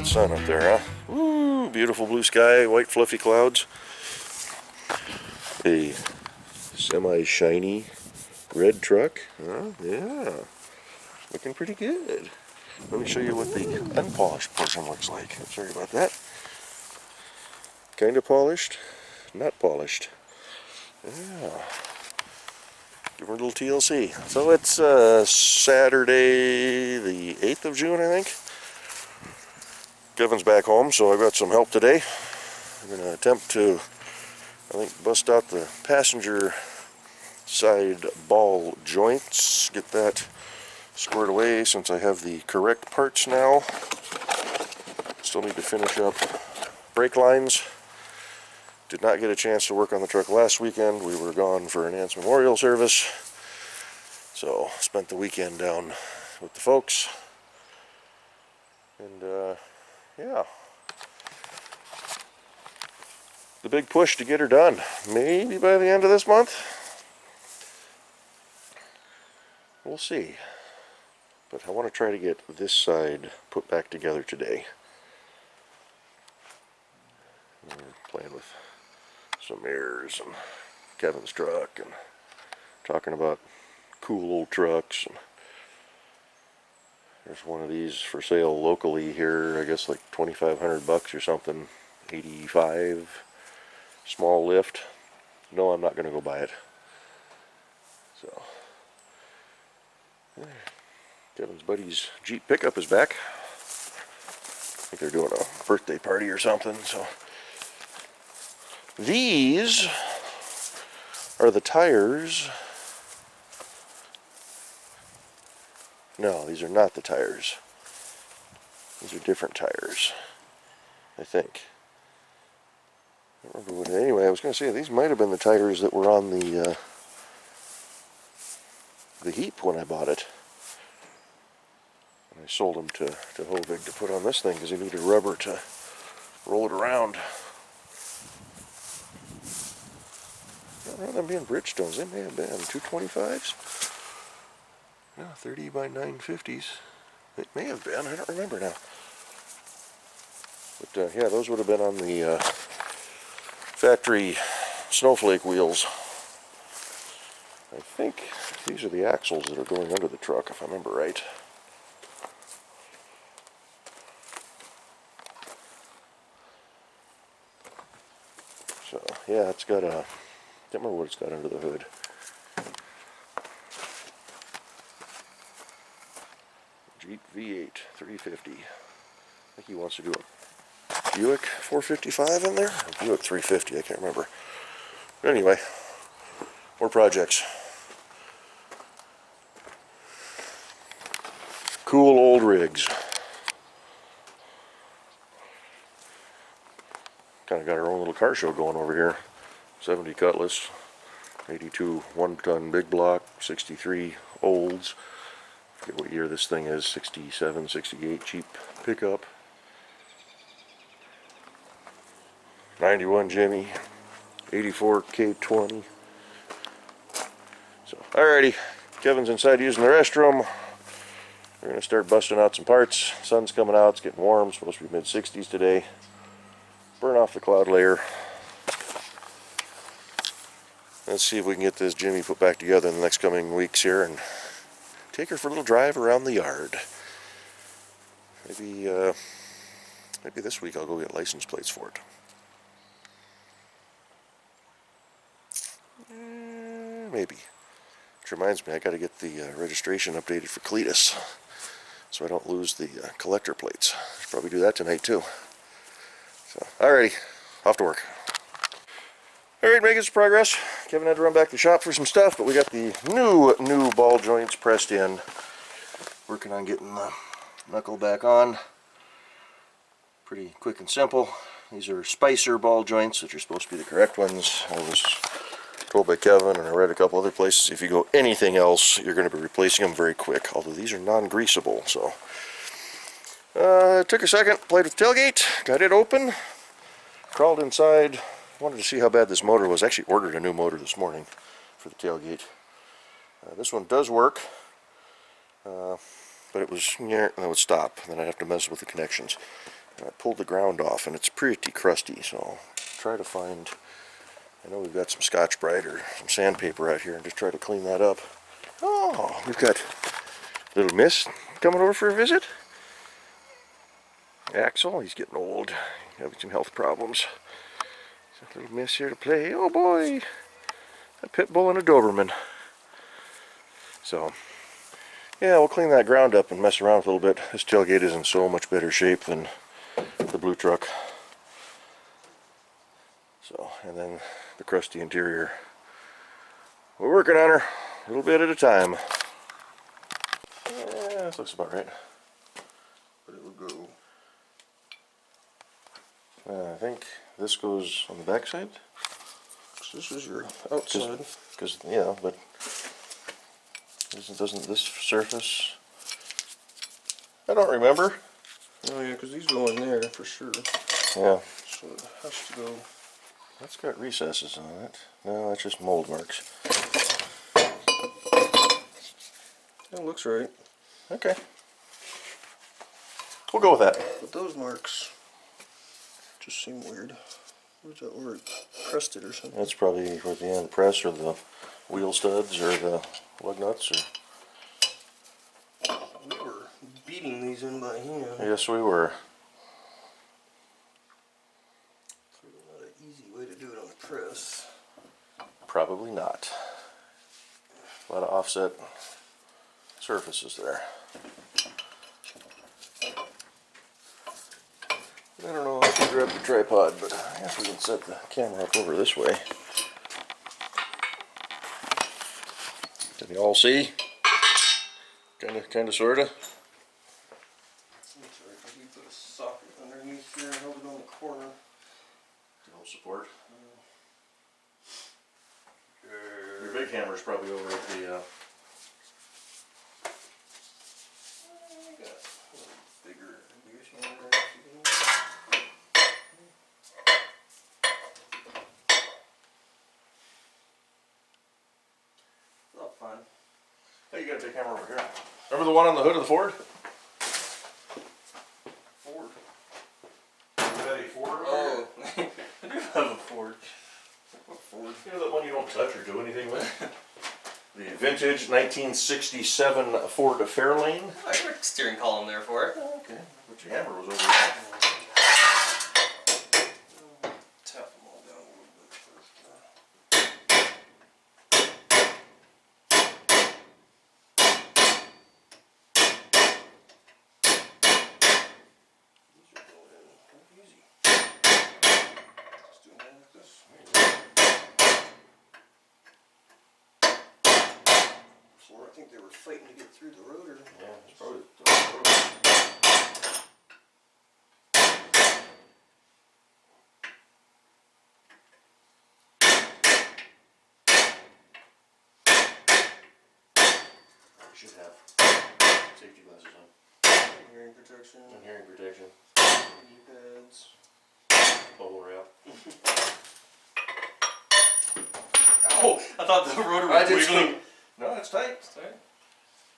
sun up there, huh? Ooh, beautiful blue sky, white fluffy clouds. A semi-shiny red truck. Yeah, looking pretty good. Let me show you what the unpolished portion looks like. Sorry about that. Kind of polished, not polished. Yeah. Give her a little TLC. So it's Saturday the 8th of June, I think. Kevin's back home, so I've got some help today. I'm going to attempt to, I think, bust out the passenger side ball joints. Get that squared away since I have the correct parts now. Still need to finish up brake lines. Did not get a chance to work on the truck last weekend. We were gone for an aunt's memorial service. So, spent the weekend down with the folks. And, yeah. The big push to get her done. Maybe by the end of this month. We'll see. But I want to try to get this side put back together today. We're playing with some mirrors and Kevin's truck and talking about cool old trucks. And there's one of these for sale locally here, I guess like $2,500 or something. 85, small lift. No, I'm not going to go buy it. So, Kevin's buddy's Jeep pickup is back. I think they're doing a birthday party or something. So these are the tires. No, these are not the tires. These are different tires, I think. I don't remember what. Anyway, I was going to say these might have been the tires that were on the heap when I bought it. And I sold them to Hovig to put on this thing because he needed rubber to roll it around. Rather than being Bridgestones, they may have been 225s. Yeah, 30 by 950s. It may have been, I don't remember now. But yeah, those would have been on the factory snowflake wheels. I think these are the axles that are going under the truck, if I remember right. So, yeah, it's got a, I can't remember what it's got under the hood. Jeep V8 350. I think he wants to do a Buick 455 in there? Or Buick 350, I can't remember. But anyway, more projects. Cool old rigs. Kind of got our own little car show going over here. 70 Cutlass, 82 one-ton big block, 63 Olds. I forget what year this thing is, 67, 68 Jeep pickup. 91 Jimmy, 84 K20. So, alrighty, Kevin's inside using the restroom. We're going to start busting out some parts. Sun's coming out, it's getting warm, it's supposed to be mid-60s today. Burn off the cloud layer. Let's see if we can get this Jimmy put back together in the next coming weeks here and take her for a little drive around the yard. Maybe this week I'll go get license plates for it. Maybe. Which reminds me, I got to get the registration updated for Cletus, so I don't lose the collector plates. Should probably do that tonight too. So, alrighty, off to work. Alright, making some progress. Kevin had to run back to the shop for some stuff, but we got the new ball joints pressed in. Working on getting the knuckle back on. Pretty quick and simple. These are Spicer ball joints, which are supposed to be the correct ones. I was told by Kevin, and I read a couple other places, if you go anything else, you're going to be replacing them very quick. Although these are non-greasable, so. Took a second, played with the tailgate, got it open, crawled inside, wanted to see how bad this motor was. I actually ordered a new motor this morning for the tailgate. This one does work, but it was, yeah, and it would stop, and then I'd have to mess with the connections. I pulled the ground off and it's pretty crusty, so I'll try to find, I know we've got some Scotch-Brite or some sandpaper out here, and just try to clean that up. Oh, we've got little Miss coming over for a visit. Axel, he's getting old, having some health problems. So little Miss here to play. Oh boy, a pit bull and a Doberman. So, yeah, we'll clean that ground up and mess around with it a little bit. This tailgate is in so much better shape than the blue truck. So, and then the crusty interior. We're working on her a little bit at a time. Yeah, this looks about right. But it will go. I think this goes on the back side. This is your outside. Because, yeah, but doesn't this surface? I don't remember. Oh yeah, because these go in there for sure. Yeah. So it has to go. That's got recesses on it. No, that's just mold marks. That looks right. Okay. We'll go with that. But those marks just seem weird. Where's that where it pressed it or something? That's probably where the end press or the wheel studs or the lug nuts. Or... We were beating these in by hand. Yes, we were. So not an easy way to do it on the press. Probably not. A lot of offset surfaces there. I don't know if I can grab the tripod, but I guess we can set the camera up over this way. Can you all see? Kinda, sorta. That's right, 'cause we put a socket underneath here and held it on the corner. To help support. Your big hammer's probably over at the Fine. Hey, you got a big hammer over here. Remember the one on the hood of the Ford? Ford. Is that a Ford? Oh, I do have a Ford. What Ford? You know that one you don't touch or do anything with? The vintage 1967 Ford Fairlane. I got a steering column there for it. Oh, okay, but your hammer was over there. Tap them all down a little bit first. These are going in easy. Just doing it like this. Before I think they were fighting to get through the rotor. Yeah, it's probably the rotor. Should have safety glasses on. Hearing protection. And hearing protection. Knee pads. Bubble wrap. Oh, I thought the rotor was wiggling. No, it's tight. It's tight.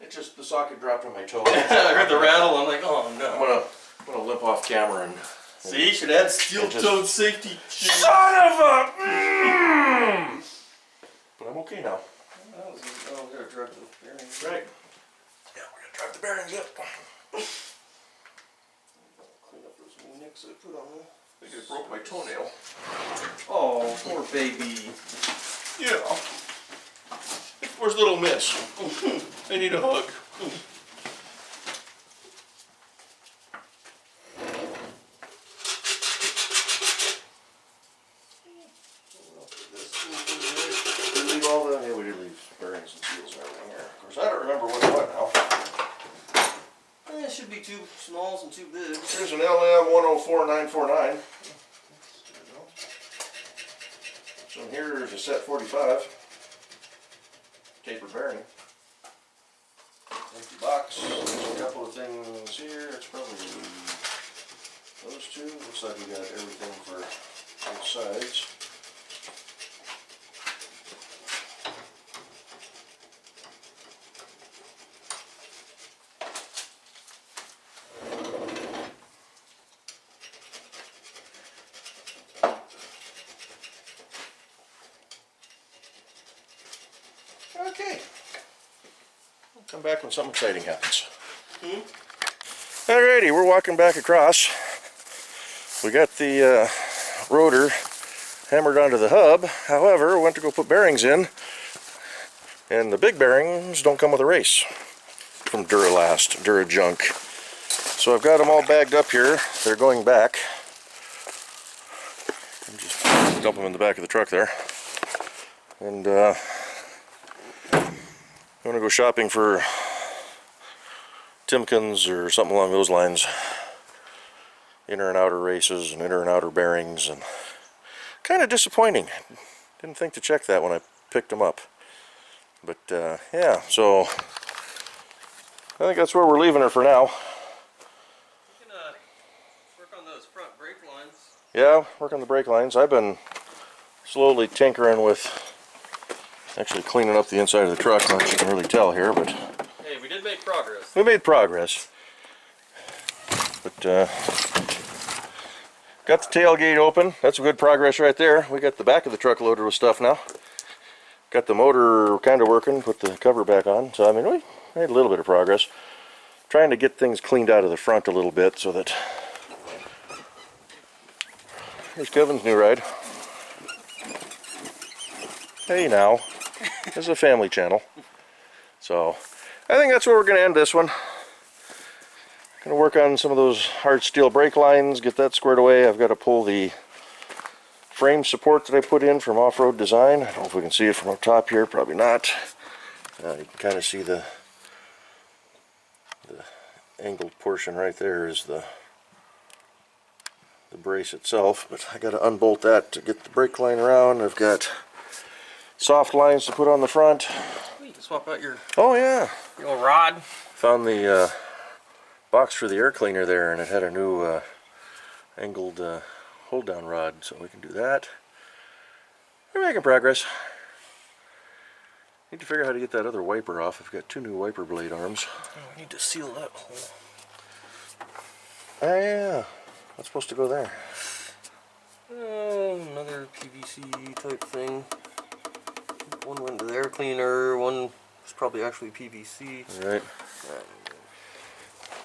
It just, the socket dropped on my toe. I heard the rattle. I'm like, oh no. I'm gonna limp off camera and. See, you should add steel-toed safety. Son of a. But I'm okay now. Oh, we gotta drive the bearings. Right. Yeah, we're gonna drive the bearings up. Clean up those nicks I put on there. I think it broke my toenail. Oh, poor baby. Yeah. Where's little Miss? I need a hug. Did we leave all the? Yeah, we did leave bearings and seals and everything here. Of course, I don't remember what's what now. It should be 2 smalls and 2 bigs. Here's an LM 104949. So here is a set 45. Tapered bearing. Empty box. There's a couple of things here. It's probably those two. Looks like we got everything for both sides. Okay. I'll come back when something exciting happens. Alrighty, we're walking back across. We got the rotor hammered onto the hub. However, we went to go put bearings in, and the big bearings don't come with a race from Duralast, Durajunk. So I've got them all bagged up here. They're going back. Just dump them in the back of the truck there. And I'm going to go shopping for Timkins or something along those lines. Inner and outer races and inner and outer bearings, and kind of disappointing. Didn't think to check that when I picked them up. But yeah, so I think that's where we're leaving her for now. You can work on those front brake lines. Yeah, work on the brake lines. I've been slowly tinkering with actually cleaning up the inside of the truck. Not that you can really tell here, but Hey, we did make progress. we made progress. But got the tailgate open. That's some good progress right there. We got the back of the truck loaded with stuff now. Got the motor kind of working, put the cover back on. So I mean, we made a little bit of progress. Trying to get things cleaned out of the front a little bit so that... Here's Kevin's new ride. Hey now. This is a family channel. So I think that's where we're going to end this one. Going to work on some of those hard steel brake lines, get that squared away. I've got to pull the frame support that I put in from Off-Road Design. I don't know if we can see it from up top here, probably not. You can kind of see the angled portion right there is the brace itself, but I got to unbolt that to get the brake line around. I've got soft lines to put on the front. You can swap out your Oh yeah, rod. found the box for the air cleaner there, and it had a new angled hold down rod, so we can do that. We're making progress. Need to figure out how to get that other wiper off. I've got two new wiper blade arms. Oh, we need to seal that hole. Oh yeah, that's supposed to go there. Another PVC type thing. One went to the air cleaner, one was probably actually PVC. Right.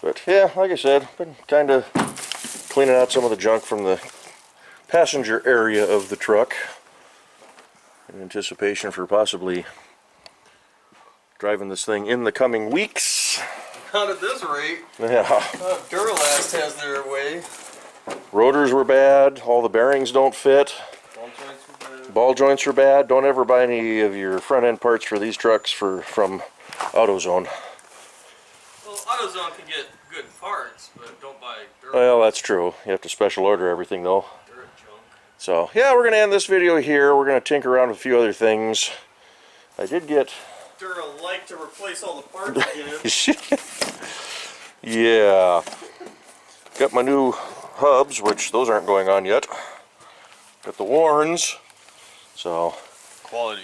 But yeah, like I said, been kind of cleaning out some of the junk from the passenger area of the truck in anticipation for possibly driving this thing in the coming weeks. Not at this rate. Yeah. Duralast has their way. Rotors were bad, all the bearings don't fit, Ball joints were bad. ball joints are bad. Don't ever buy any of your front end parts for these trucks from AutoZone. Well, AutoZone can get good parts, but don't buy Duralast. Well, that's true. You have to special order everything though. They're junk. So yeah, we're going to end this video here. We're going to tinker around with a few other things. I did get... Dura like to replace all the parts again. Yeah. Got my new hubs, which those aren't going on yet. Got the Warns. So, Quality.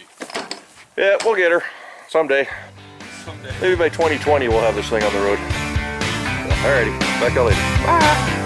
yeah, we'll get her someday. Someday. Maybe by 2020 we'll have this thing on the road. Alrighty, back to you later. Bye.